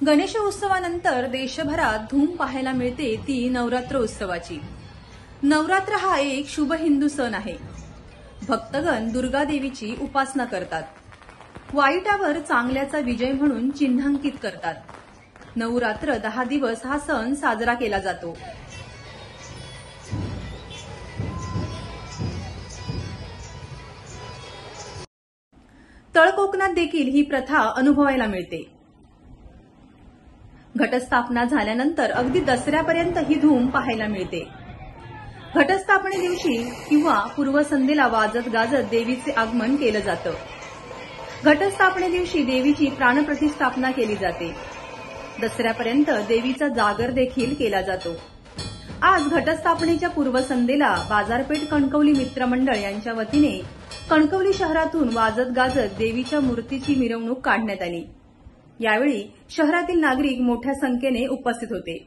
गणेशोत्सवानंतर देशभरात धूम पाहायला मिळते ती नवरात्र उत्सवाची। नवरात्र हा एक शुभ हिंदू सण आहे। भक्तगण दुर्गा देवीची उपासना करतात, वाईटावर चांगल्याचा विजय म्हणून चिन्हांकित करतात। नवरात्र 10 दिवस हा सण साजरा केला जातो। तळकोकणात देखील ही प्रथा अनुभवायला मिळते। घटस्थापना झाल्यानंतर अगदी दसऱ्यापर्यंत ही धूम पाहायला मिळते। घटस्थापने दिवशी किंवा पूर्वसंध्येला वाजत गाजत देवीचे आगमन केलं जातं। घटस्थापने दिवशी देवीची प्राणप्रतिष्ठापना केली जाते। दसऱ्यापर्यंत देवीचा जागर देखील केला जातो। आज घटस्थापनेच्या पूर्वसंध्येला बाजारपेठ कणकवली मित्रमंडळ यांच्या वतीने कणकवली शहरातून वाजत गाजत देवीच्या मूर्तीची मिरवणूक काढण्यात आली। यावेळी शहरातील नागरिक मोठ्या संख्येने उपस्थित होते।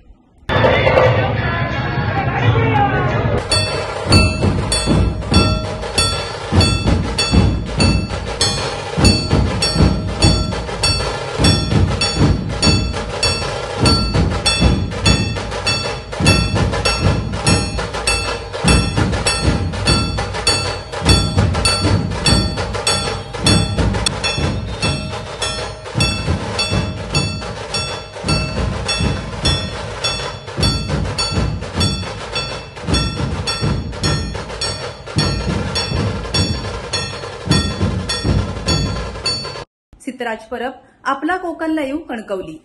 सिद्धराज परब, आपला कोकण लाईव्ह, कणकवली।